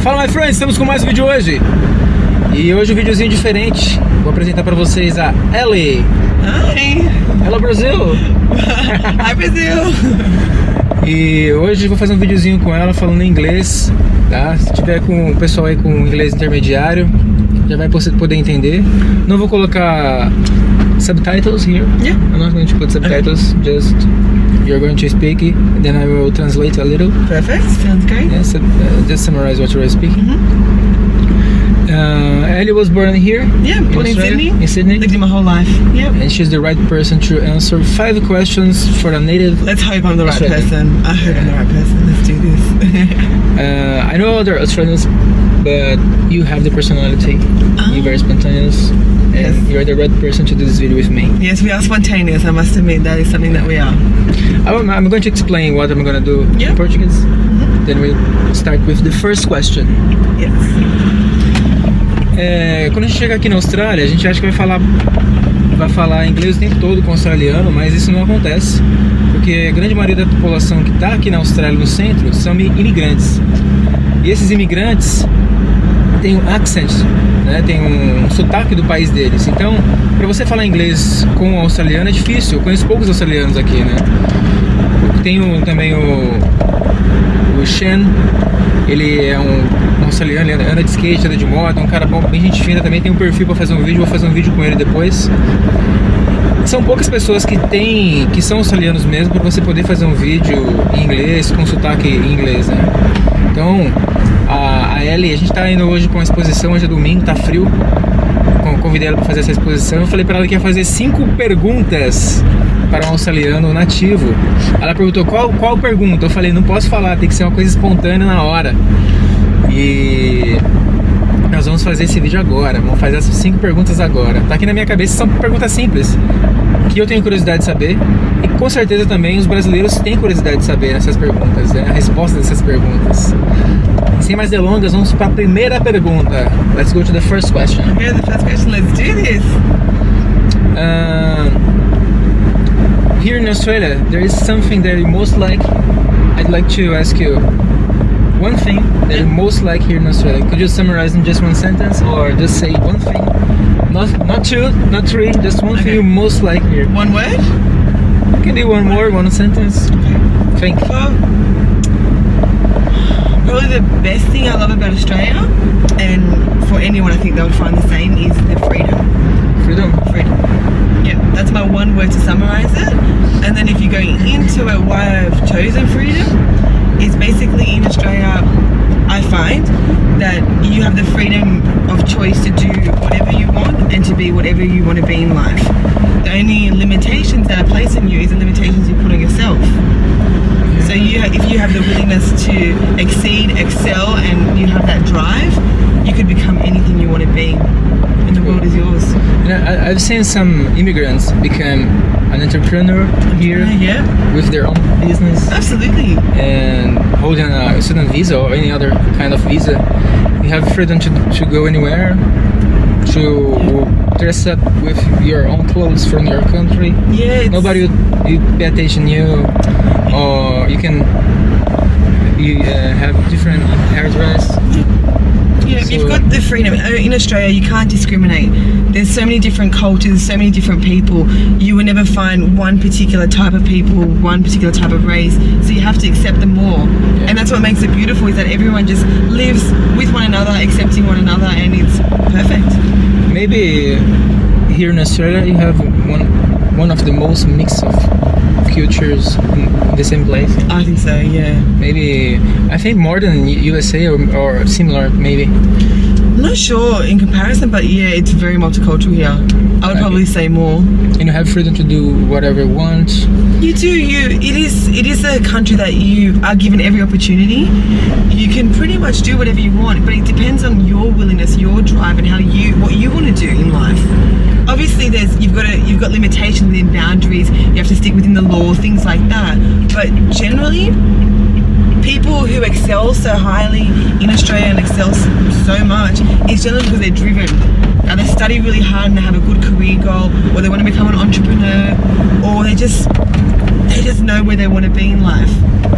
Fala, my friends, estamos com mais um vídeo hoje. E hoje um videozinho diferente. Vou apresentar pra vocês a Ellie. Hi. Hello, Brasil. Hi, Brasil. E hoje vou fazer um videozinho com ela falando em inglês, tá? Se tiver com o pessoal aí com inglês intermediário, já vai poder entender. Não vou colocar subtitles here. Yeah. I'm not going to put subtitles. Okay. Just you're going to speak it, then I will translate a little. Perfect. Sounds great. Yeah, just summarize what you are speaking. Ellie was born here. Yeah, born in Sydney. In Sydney. Lived in my whole life. Yep. And she's the right person to answer 5 questions for a native. Let's hope I'm the right Australian. person. I hope I'm the right person. Let's do this. I know other Australians, but you have the personality. You're very spontaneous, and Yes. you're the right person to do this video with me. Yes, we are spontaneous. I must admit that is something that we are. I'm going to explain what I'm going to do Yeah. in Portuguese. Then we'll start with the first question. Yes. Quando a gente chega aqui na Austrália, a gente acha que vai falar inglês o tempo todo com o australiano, mas isso não acontece, porque a grande maioria da população que está aqui na Austrália, no centro, são imigrantes. E esses imigrantes têm um accent, né? Tem um sotaque do país deles. Então, para você falar inglês com o australiano é difícil. Eu conheço poucos australianos aqui, né? Tem também o Shen. Ele é um australiano, ele anda de skate, anda de moto, um cara bom, bem gente fina também, tem um perfil para fazer um vídeo, vou fazer um vídeo com ele depois. São poucas pessoas que são australianos mesmo, para você poder fazer um vídeo em inglês, com sotaque em inglês, né? Então, a Ellie, a gente tá indo hoje para uma exposição, hoje é domingo, tá frio. Convidei ela para fazer essa exposição, eu falei para ela que ia fazer 5 perguntas para um australiano nativo. Ela perguntou qual pergunta, eu falei, não posso falar, tem que ser uma coisa espontânea na hora. E nós vamos fazer esse vídeo agora, vamos fazer essas 5 perguntas agora. Tá aqui na minha cabeça, são perguntas simples, que eu tenho curiosidade de saber, e com certeza também os brasileiros têm curiosidade de saber essas perguntas, né? A resposta dessas perguntas. Sem mais delongas, vamos para a primeira pergunta. Let's go to the first question. Okay, the first question. Let's do this. Here in Australia, there is something that you most like. I'd like to ask you one thing that you most like here in Australia. Could you summarize in just one sentence, or just say one thing? Not 2, not 3, just one thing you most like here. One word? It can be one word, one sentence. Think. Well, probably the best thing I love about Australia, and for anyone I think they would find the same, is the freedom. Freedom. Freedom. Yeah, that's my one word to summarize it. And then if you're going into it, why I've chosen freedom is basically in Australia, I find that you have the freedom of choice to do whatever you want and to be whatever you want to be in life. The only limitations that are placed on you is the limitations you put on yourself. So if you have the willingness to exceed, excel, and you have that drive, you could become anything you want to be, and the world is yours. I've seen some immigrants become an entrepreneur here with their own business. Absolutely. And holding a student visa or any other kind of visa, you have freedom to go anywhere, to dress up with your own clothes from your country. Yeah. Nobody would pay attention to you, or you have different hairdress. Yeah, So, you've got the freedom. In Australia, you can't discriminate. There's so many different cultures, so many different people. You will never find one particular type of people, one particular type of race. So you have to accept them all. Yeah. And that's what makes it beautiful, is that everyone just lives with one another, accepting one another, and it's perfect. Maybe here in Australia you have one of the most mix of cultures in the same place. I think so, yeah. Maybe, I think more than USA or similar, maybe. I'm not sure in comparison, but yeah, it's very multicultural here. I would probably say more. And you have freedom to do whatever you want. You do. It is a country that you are given every opportunity. You can pretty much do whatever you want, but it depends on your willingness, your drive, and what you want to do in life. Obviously, you've got limitations within boundaries. You have to stick within the law, things like that. But generally, people who excel so highly in Australia and excel so much is generally because they're driven. Now they study really hard and they have a good career goal, or they want to become an entrepreneur, or they just know where they want to be in life,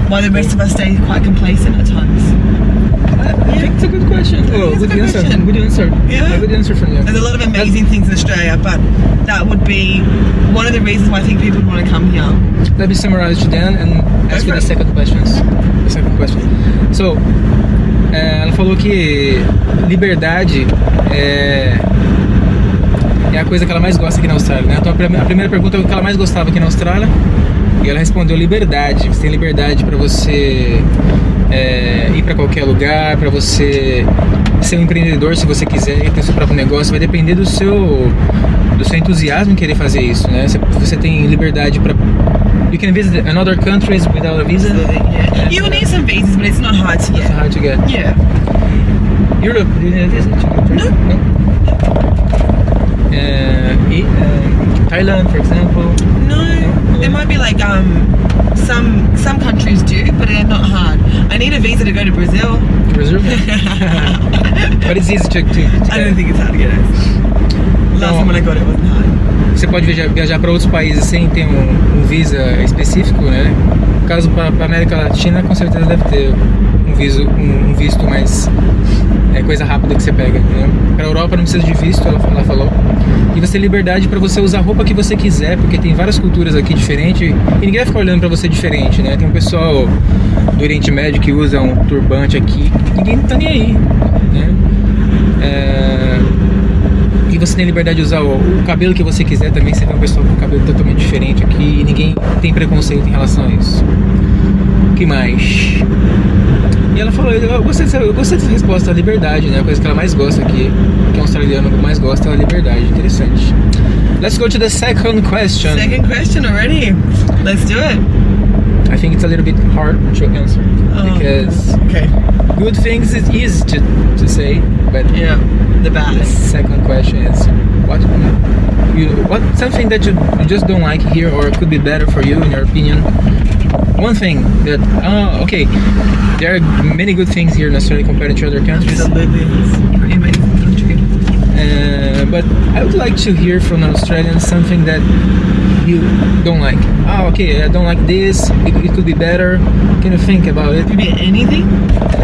while the rest of us stay quite complacent at times. I think it's a good Oh, That's a good good answer. question. Good answer. Yeah. Good answer from you. There's a lot of amazing things in Australia, but that would be one of the reasons why I think people would want to come here. Let me summarize to Dan and ask you the second questions. The second question. So, ela falou que liberdade é a coisa que ela mais gosta aqui na Austrália, né? Então a primeira pergunta é o que ela mais gostava aqui na Austrália e ela respondeu liberdade. Você tem liberdade para você ir para qualquer lugar, para você ser um empreendedor se você quiser, ter seu próprio negócio, vai depender do seu entusiasmo em querer fazer isso, né? Você tem liberdade para you can visit another countries without a visa. Yeah. You will need some visas, but it's not hard to get. It's hard to get. Yeah. Europe, do you need a visa? No. Thailand, for example. No. There might be like some countries do, but they're not hard. I need a visa to go to Brazil. Brazil? But it's easy to I don't think it's hard to get it. Last time when I got it wasn't hard. Você pode viajar para outros países sem ter um visa específico, né? No caso para a América Latina, com certeza deve ter um visto mais coisa rápida que você pega, né? Para a Europa não precisa de visto, ela falou. E você tem liberdade para você usar a roupa que você quiser, porque tem várias culturas aqui diferentes e ninguém vai ficar olhando para você diferente, né? Tem um pessoal do Oriente Médio que usa um turbante aqui, ninguém tá nem aí, né? E você tem liberdade de usar o cabelo que você quiser também. Você vê um pessoal com o cabelo totalmente diferente aqui e ninguém tem preconceito em relação a isso. O que mais? E ela falou, eu gostei dessa resposta, a liberdade, né? A coisa que ela mais gosta aqui, que um australiano mais gosta é a liberdade. Interessante. Let's go to the second question. Second question already. Let's do it. I think it's a little bit hard to answer because okay. Good things is easy to say, but yeah, the bad. The second question is what something that you just don't like here or could be better for you in your opinion. One thing that okay, there are many good things here in Australia compared to other countries. Absolutely, it's a pretty amazing country. But I would like to hear from an Australian something that you don't like. Okay, I don't like this. It could be better. Can you think about it? Could be anything.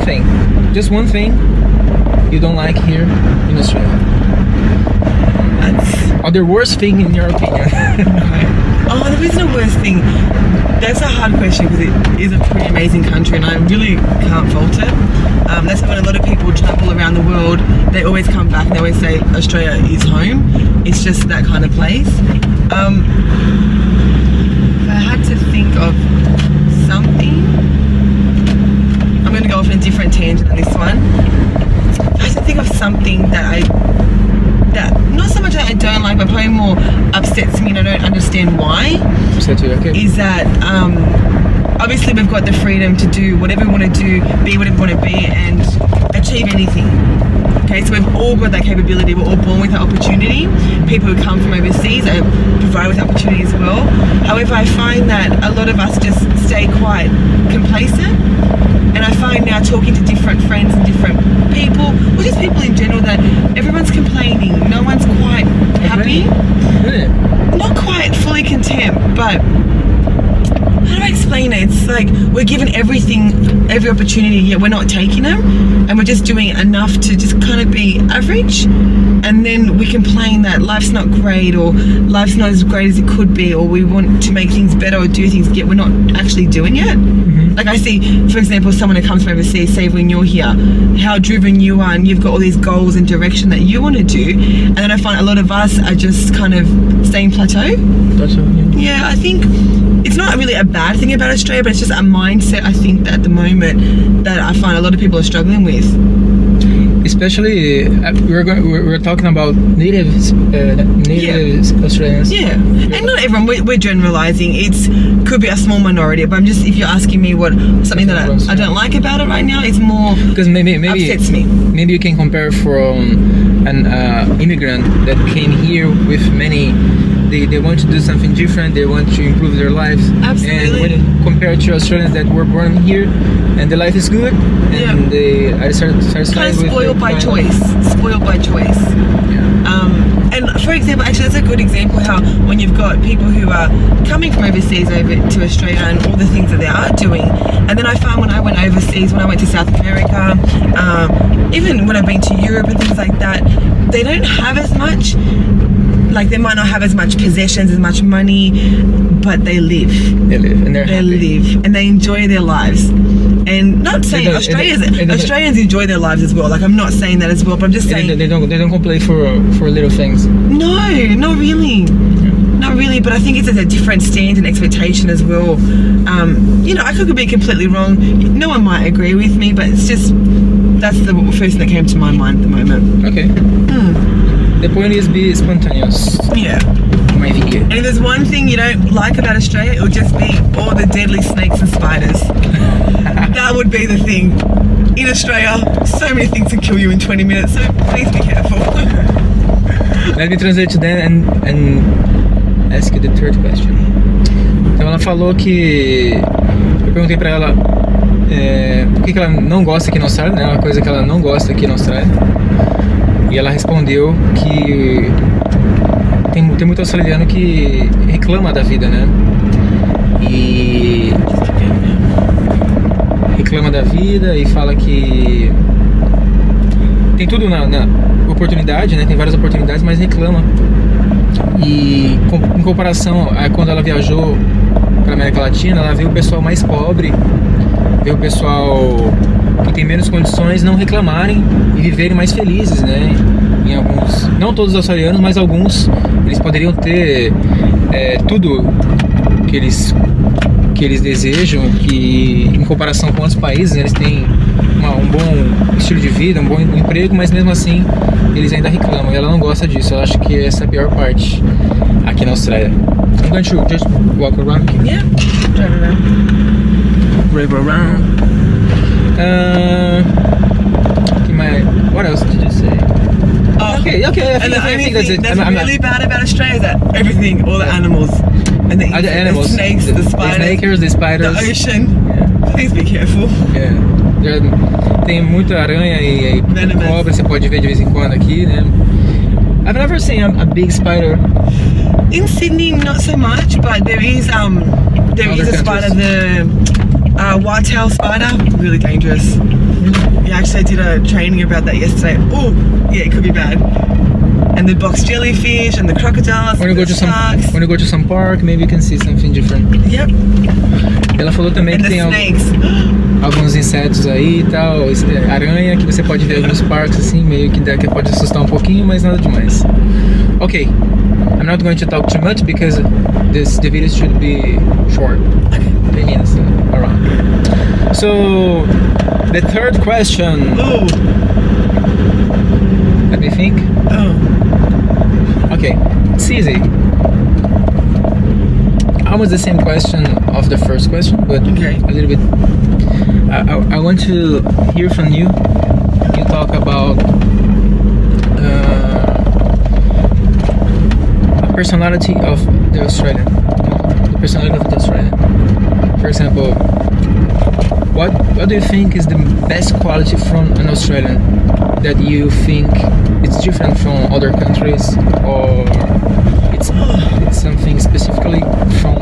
Anything. Just one thing you don't like here in Australia. Or the worst thing in your opinion. There isn't a worst thing. That's a hard question because it is a pretty amazing country and I really can't fault it. That's why when a lot of people travel around the world, they always come back and they always say Australia is home. It's just that kind of place. If I had to think of something, I'm going to go off on a different tangent on this one. If I had to think of something that not so much that I don't like, but probably more upsets me and I don't understand why. Upset you, okay. Is that obviously we've got the freedom to do whatever we want to do, be whatever we want to be, and achieve anything. Okay, so we've all got that capability. We're all born with that opportunity. People who come from overseas are provided with opportunity as well. However, I find that a lot of us just stay quite complacent. And I find now talking to different friends and different people, or just people in general, that everyone's complaining. No one's quite happy. Really? Not quite fully content, but how do I explain it? It's like we're given everything, every opportunity, yet we're not taking them, and we're just doing enough to just kind of be average, and then we complain that life's not great or life's not as great as it could be, or we want to make things better or do things, yet we're not actually doing it. Like I see, for example, someone who comes from overseas, say when you're here, how driven you are and you've got all these goals and direction that you want to do, and then I find a lot of us are just kind of staying plateau. Yeah, I think it's not really a bad thing about Australia, but it's just a mindset I think that at the moment that I find a lot of people are struggling with. Especially we're talking about native Australians. Yeah, and not everyone. We're generalizing. It's could be a small minority, but I'm just, if you're asking me what something that I don't like about it right now, it's more because maybe upsets me. Maybe you can compare from an immigrant that came here with many. They want to do something different. They want to improve their lives. Absolutely. And when compared to Australians that were born here and their life is good, and they are satisfied kind of with spoiled by choice. Spoiled by choice. Yeah. And And for example, actually that's a good example how when you've got people who are coming from overseas over to Australia and all the things that they are doing, and then I found when I went overseas, when I went to South America, even when I've been to Europe and things like that, they don't have as much, like they might not have as much possessions, as much money, but they live. They live and they're They happy. live and they enjoy their lives. And not saying Australians enjoy their lives as well. Like I'm not saying that as well, but I'm just saying They don't complain for little things. no, not really. Not really, but I think it's at a different standard and expectation as well. You know, I could be completely wrong. No one might agree with me, but it's just that's the first thing that came to my mind at the moment. Okay. The point is be spontaneous. Yeah. My vida. And if there's one thing you don't like about Australia, it would just be all the deadly snakes and spiders. That would be the thing. In Australia, so many things can kill you in 20 minutes, so please be careful. Let me translate to them and ask you the third question. Então ela falou que eu perguntei pra ela por que ela não gosta aqui na Austrália, né? Uma coisa que ela não gosta aqui na Austrália. E ela respondeu que tem muito australiano que reclama da vida, né? E reclama da vida e fala que tem tudo na oportunidade, né? Tem várias oportunidades, mas reclama. E em comparação a quando ela viajou para América Latina, ela viu o pessoal mais pobre, viu o pessoal que tem menos condições não reclamarem e viverem mais felizes, né? Em alguns, não todos os australianos, mas alguns, eles poderiam ter tudo que eles desejam, que em comparação com outros países, eles têm um bom estilo de vida, um bom emprego, mas mesmo assim eles ainda reclamam e ela não gosta disso. Eu acho que essa é a pior parte aqui na Austrália. I'm going to just walk around. Yeah, drive around. Drive around. What else did you say? Oh, Okay. And the only thing that's really bad about Australia is that everything, all the animals, and the animals, the snakes, the spiders, the spiders, the ocean. Yeah. Please be careful. Yeah. Tem muita aranha e cobra, você pode ver de vez em quando aqui, né? I've never seen a big spider. In Sydney, not so much, but there is a spider, the whitetail spider, really dangerous. Yeah, actually I did a training about that yesterday. Oh, yeah, it could be bad. And the box jellyfish and the crocodiles. When you go to some park, maybe you can see something different. Yep. Ela falou também And que the tem snakes. alguns insetos aí e tal, aranha que você pode ver em alguns parques assim, meio que pode assustar um pouquinho, mas nada demais. Okay, I'm not going to talk too much because the video should be short. 10 minutes around. So the third question. Oh. Let me think. Oh. Okay, it's easy. Almost the same question of the first question, but Okay. a little bit. I want to hear from you. You talk about a personality of the Australian. The personality of the Australian. For example, what do you think is the best quality from an Australian that you think it's different from other countries, or it's something specifically from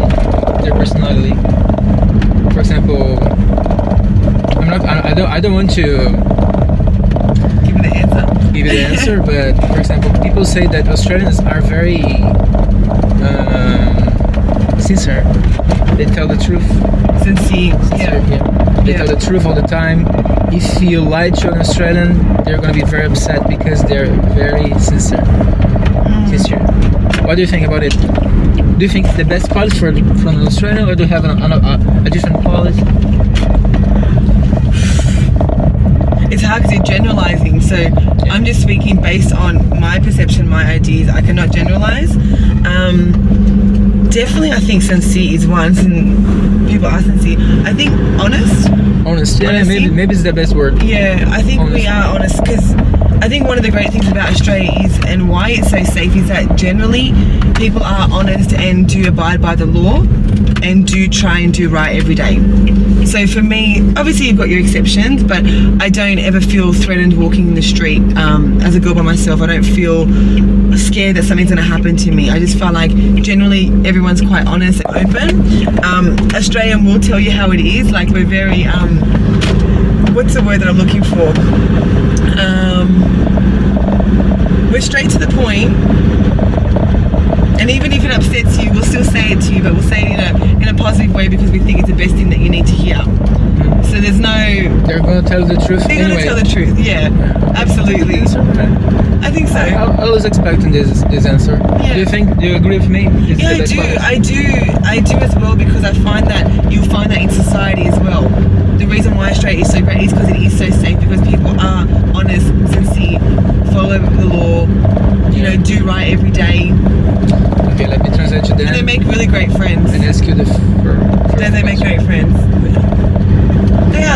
their personality? For example, I don't want to Give me the answer. give you the answer, but for example, people say that Australians are very sincere. They tell the truth. Sincere. Yeah. They tell the truth all the time. If you lie to an Australian, they're gonna be very upset because they're very sincere. Sincere. What do you think about it? Do you think the best quality from an Australian, or do you have a different quality? It's hard because you're generalizing, so I'm just speaking based on my perception, my ideas. I cannot generalize. Definitely, I think sincere is one. And people are sincere. I think honest. Honest. Yeah, Honesty. maybe it's the best word. Yeah, I think Honest. we are honest because I think one of the great things about Australia is, and why it's so safe, is that generally people are honest and do abide by the law. and do try and do right every day. So for me, obviously you've got your exceptions, but I don't ever feel threatened walking in the street as a girl by myself. I don't feel scared that something's going to happen to me. I just feel like generally everyone's quite honest and open. Australian will tell you how it is. Like we're very, what's the word that I'm looking for? We're straight to the point. And even if it upsets you, we'll still say it to you, but we'll say it in a positive way because we think it's the best thing that you need to hear. So there's no... They're going to tell the truth They're anyway. going to tell the truth, yeah. Absolutely. I think so. I was expecting this answer. Yeah. Do you agree with me? Yeah, I do as well, because I find that you'll find that in society as well. The reason why Australia is so great is because it is so safe, because people are honest, sincere, follow the law, you know, do right every day. Okay, let me translate to them. And they make really great friends. And ask you the They make great friends.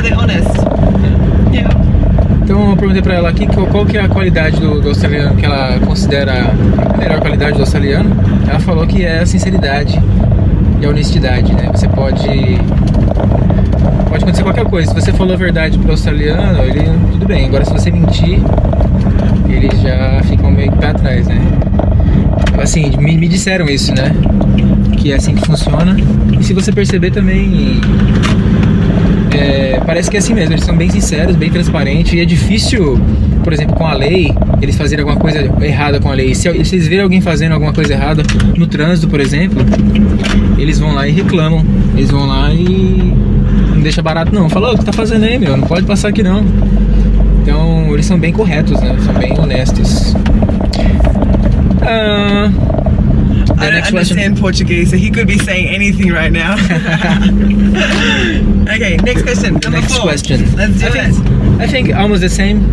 They're honest. Yeah. Então eu perguntei pra ela aqui qual que é a qualidade do australiano que ela considera a melhor qualidade do australiano. Ela falou que é a sinceridade e a honestidade, né? Você pode acontecer qualquer coisa. Se você falou a verdade pro australiano, ele tudo bem. Agora se você mentir, eles já ficam meio que pra trás, né? Assim, me disseram isso, né? Que é assim que funciona. E se você perceber também, parece que é assim mesmo. Eles são bem sinceros, bem transparentes. E é difícil, por exemplo, com a lei, eles fazerem alguma coisa errada com a lei. Se eles verem alguém fazendo alguma coisa errada no trânsito, por exemplo, eles vão lá e reclamam. Eles vão lá e não deixa barato não. Fala, o que tá fazendo aí, meu? Não pode passar aqui não. Então, eles são bem corretos, né? São bem honestos. I don't understand Portuguese, so he could be saying anything right now. Okay, next question. Number 4. Question. Let's do it. I think almost the same.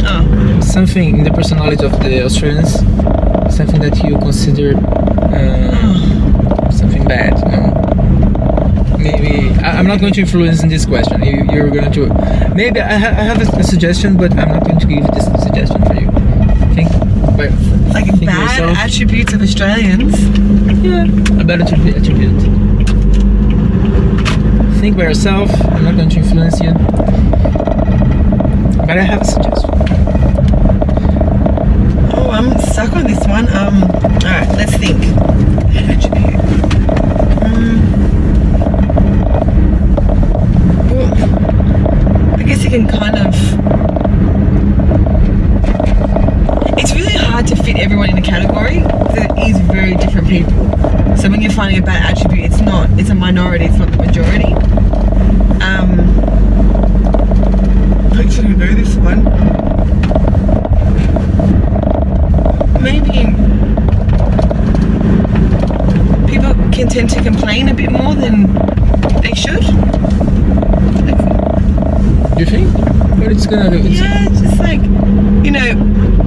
Oh. Something in the personality of the Australians, something that you consider something bad. No? Maybe I'm not going to influence in this question. You're going to. Maybe I have a suggestion, but I'm not going to give this suggestion for you. Think. Like bad yourself. attributes of Australians? Yeah, a bad attribute. Think by yourself. I'm not going to influence you, but I have a suggestion. Oh, I'm stuck on this one. Alright, let's think. Bad attribute. Well, I guess you can kind of... It's really hard to fit everyone in a category because it is very different people. So when you're finding a bad attribute, it's a minority, it's not the majority. I actually know this one. Maybe people can tend to complain a bit more than they should. Do you think? What it's gonna do? Yeah, just like, you know,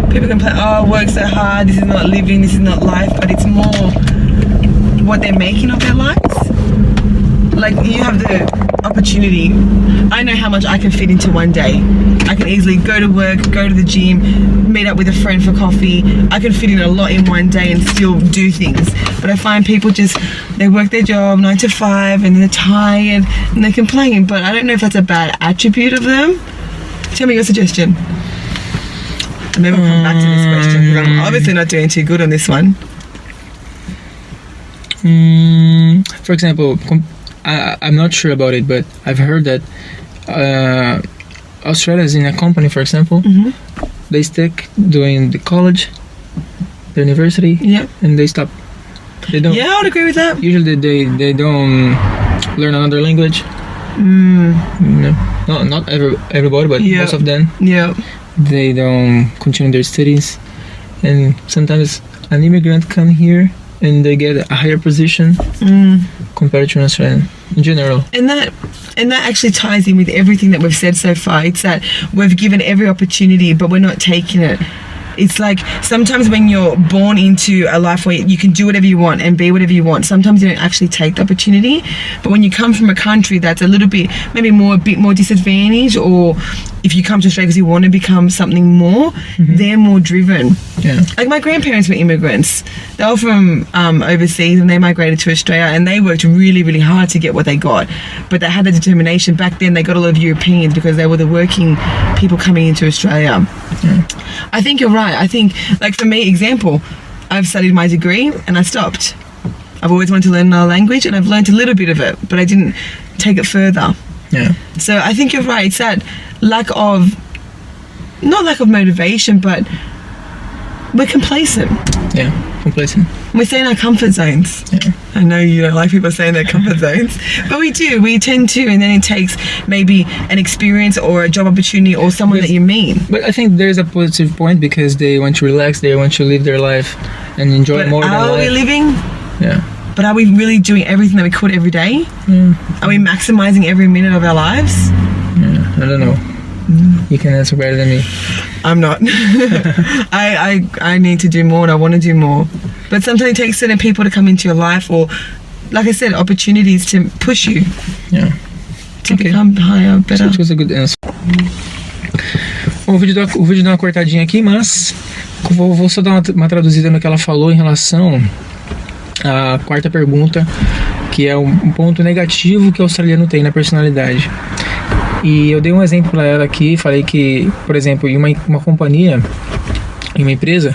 people complain, oh, I work so hard, this is not living, this is not life, but it's more what they're making of their lives. Like, you have the opportunity. I know how much I can fit into one day. I can easily go to work, go to the gym, meet up with a friend for coffee. I can fit in a lot in one day and still do things. But I find people they work their job 9 to 5 and they're tired and they complain. But I don't know if that's a bad attribute of them. Tell me your suggestion. Maybe we'll come back to this question because I'm obviously not doing too good on this one. For example, I'm not sure about it, but I've heard that Australia is in a company, for example, they stick doing the college, the university, and they stop. They don't. Yeah, I would agree with that. Usually they don't learn another language. No, not everybody, but most of them. Yeah. They don't continue their studies, and sometimes an immigrant come here and they get a higher position compared to an Australian in general. And that actually ties in with everything that we've said so far. It's that we've given every opportunity, but we're not taking it. It's like sometimes when you're born into a life where you can do whatever you want and be whatever you want, sometimes you don't actually take the opportunity. But when you come from a country that's a little bit, maybe a bit more disadvantaged, or if you come to Australia because you want to become something more, they're more driven. Yeah. Like my grandparents were immigrants. They were from overseas and they migrated to Australia and they worked really, really hard to get what they got. But they had the determination. Back then they got a lot of Europeans because they were the working people coming into Australia. I think you're right. I think, like for me, example, I've studied my degree and I stopped. I've always wanted to learn another language and I've learned a little bit of it, but I didn't take it further. Yeah. So I think you're right. It's that not lack of motivation, but we're complacent. Yeah, complacent. We stay in our comfort zones. Yeah. I know you don't like people saying their comfort zones, but we do. We tend to, and then it takes maybe an experience or a job opportunity or someone that you meet. But I think there's a positive point because they want to relax, they want to live their life and enjoy more than life. Are we living? Yeah. But are we really doing everything that we could every day? Are we maximizing every minute of our lives? Yeah, I don't know. You can answer better than me. I'm not. I need to do more and I want to do more. But sometimes it takes certain people to come into your life or, like I said, opportunities to push you. Yeah. To become higher, better. That was a good answer. Bom, o vídeo dá uma cortadinha aqui, mas vou só dar uma traduzida no que ela falou em relação à quarta pergunta, que é um ponto negativo que o australiano tem na personalidade. E eu dei um exemplo para ela aqui, falei que, por exemplo, em uma companhia, em uma empresa,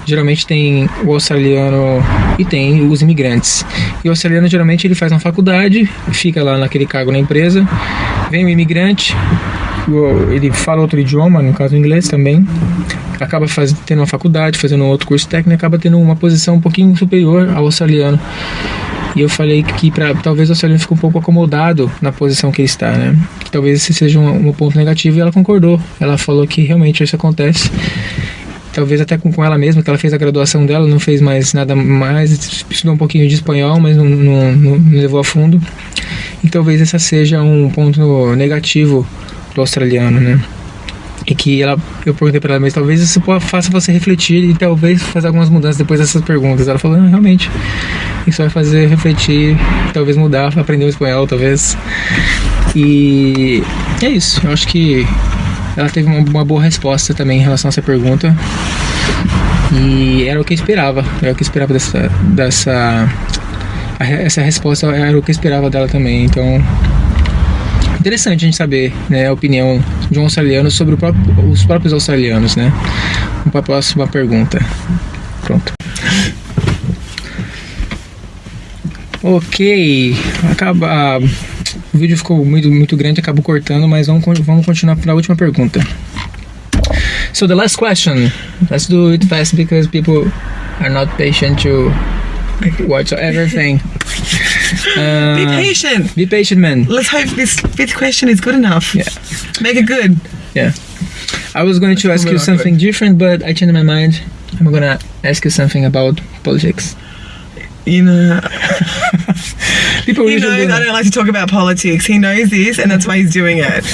geralmente tem o australiano e tem os imigrantes. E o australiano geralmente ele faz uma faculdade, fica lá naquele cargo na empresa, vem o imigrante, ele fala outro idioma, no caso o inglês também, acaba tendo uma faculdade, fazendo outro curso técnico, acaba tendo uma posição um pouquinho superior ao australiano. E eu falei que talvez o australiano fique um pouco acomodado na posição que ele está, né? Que talvez esse seja um ponto negativo, e ela concordou. Ela falou que realmente isso acontece. Talvez até com ela mesma, que ela fez a graduação dela, não fez mais nada mais, estudou um pouquinho de espanhol, mas não levou a fundo. E talvez esse seja um ponto negativo do australiano, né? E que eu perguntei para ela, mas talvez isso faça você refletir e talvez fazer algumas mudanças depois dessas perguntas. Ela falou, realmente, isso vai fazer refletir, talvez mudar, aprender o espanhol, talvez. E é isso, eu acho que ela teve uma boa resposta também em relação a essa pergunta. E era o que eu esperava, essa resposta era o que eu esperava dela também, então... Interessante a gente saber, né, a opinião de um australiano sobre os próprios australianos, né? Vamos para a próxima pergunta. Pronto. Ok. O vídeo ficou muito grande, acabou cortando, mas vamos continuar para a última pergunta. So the last question. Let's do it fast because people are not patient to watch everything. Be patient. Be patient, man. Let's hope this fifth question is good enough. Yeah. Make it good. Yeah. I was going to ask you something different, but I changed my mind. I'm gonna ask you something about politics. You know, People he knows I don't like to talk about politics. He knows this, and that's why he's doing it.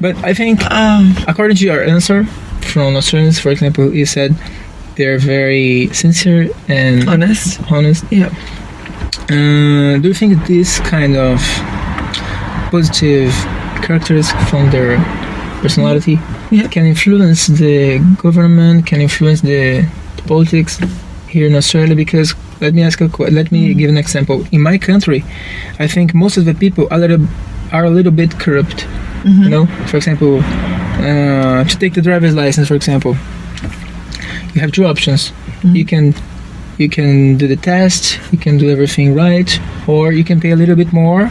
But I think, according to your answer from Australians, for example, you said they're very sincere and Honest. Yeah. Do you think this kind of positive characters from their personality can influence the government, can influence the politics here in Australia? Because let me give an example. In my country, I think most of the people are a little bit corrupt. You know, for example, to take the driver's license, for example, you have two options. You can do the test, you can do everything right, or you can pay a little bit more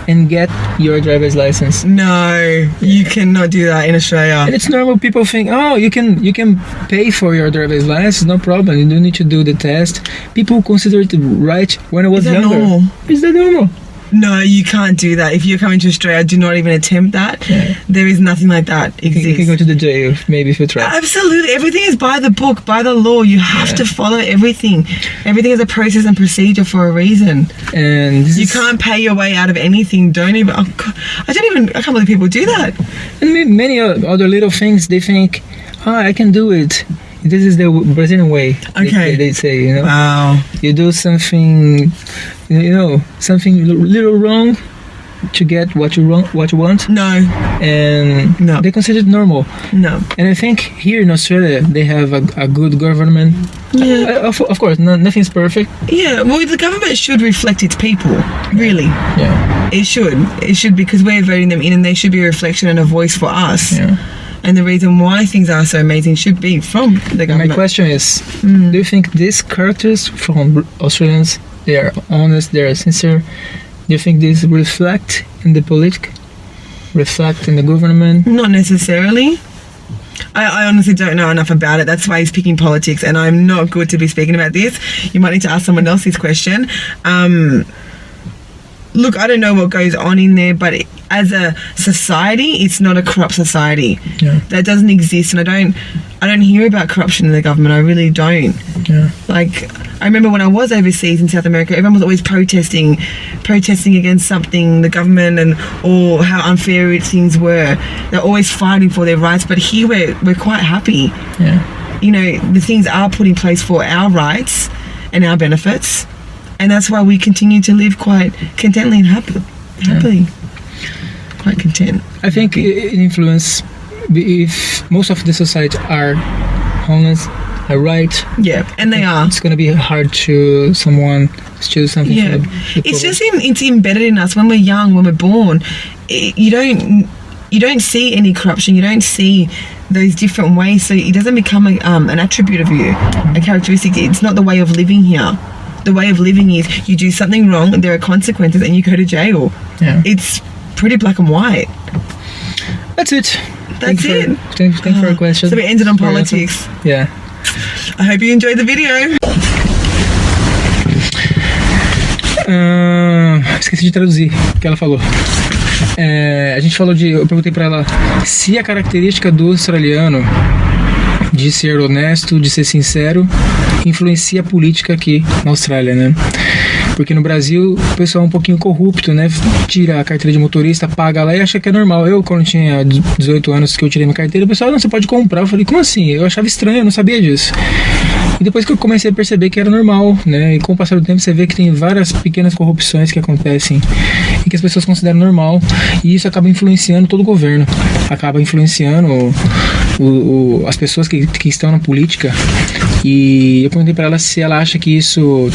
and get your driver's license. No, you cannot do that in Australia. And it's normal. People think, oh, you can pay for your driver's license, no problem. You don't need to do the test. People consider it right when I was younger. Normal? Is that normal? No, you can't do that. If you're coming to Australia, do not even attempt that. Yeah. There is nothing like that exists. You can go to the jail, maybe, if you try. Absolutely. Everything is by the book, by the law. You have to follow everything. Everything is a process and procedure for a reason. And you can't pay your way out of anything. I can't believe people do that. And many other little things, they think, I can do it. This is the Brazilian way. Okay. They say, you know. Wow. You do something, something little wrong, to get what you want, No. and No. they consider it normal. No. And I think here in Australia they have a good government. Yeah. Of course, nothing's perfect. Yeah, well, the government should reflect its people, really. Yeah. It should, because we're voting them in, and they should be a reflection and a voice for us. Yeah. And the reason why things are so amazing should be from the government. My question is, do you think these characters from Australians, they are honest, they are sincere? Do you think these reflect in the politics? Reflect in the government? Not necessarily. I honestly don't know enough about it. That's why he's picking politics, and I'm not good to be speaking about this. You might need to ask someone else this question. Look, I don't know what goes on in there, but as a society, it's not a corrupt society. Yeah. That doesn't exist, and I don't hear about corruption in the government. I really don't. Yeah. Like, I remember when I was overseas in South America, everyone was always protesting against something, the government, or how unfair things were. They're always fighting for their rights, but here we're quite happy. Yeah. You know, the things are put in place for our rights and our benefits, and that's why we continue to live quite contently and happily. Quite content. I think it influences if most of the society are honest, are right. Yeah, and they are. It's gonna be hard to someone steal something. Yeah, from the it's poor. just it's embedded in us when we're young, when we're born. You don't see any corruption. You don't see those different ways, so it doesn't become an attribute of you, a characteristic. It's not the way of living here. The way of living is you do something wrong, there are consequences, and you go to jail. Yeah. It's pretty black and white. That's it. That's it. Thanks for a question. So we ended on For your politics. answer. Yeah. I hope you enjoyed the video. Esqueci de traduzir o que ela falou. A gente falou eu perguntei pra ela se a característica do australiano de ser honesto, de ser sincero, influencia a política aqui na Austrália, né? Porque no Brasil o pessoal é um pouquinho corrupto, né? Tira a carteira de motorista, paga lá e acha que é normal. Eu, quando tinha 18 anos que eu tirei minha carteira, o pessoal, não, você pode comprar. Eu falei, como assim? Eu achava estranho, eu não sabia disso. E depois que eu comecei a perceber que era normal, né? E com o passar do tempo você vê que tem várias pequenas corrupções que acontecem e que as pessoas consideram normal. E isso acaba influenciando todo o governo. Acaba influenciando as pessoas que estão na política. E eu perguntei pra ela se ela acha que isso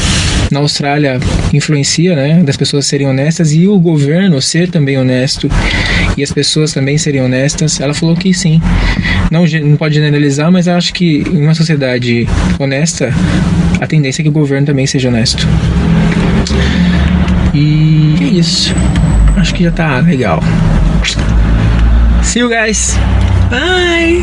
na Austrália influencia, né? Das pessoas serem honestas e o governo ser também honesto e as pessoas também serem honestas. Ela falou que sim. Não pode generalizar, mas eu acho que em uma sociedade honesta, a tendência é que o governo também seja honesto. E é isso. Acho que já tá legal. See you guys! Bye.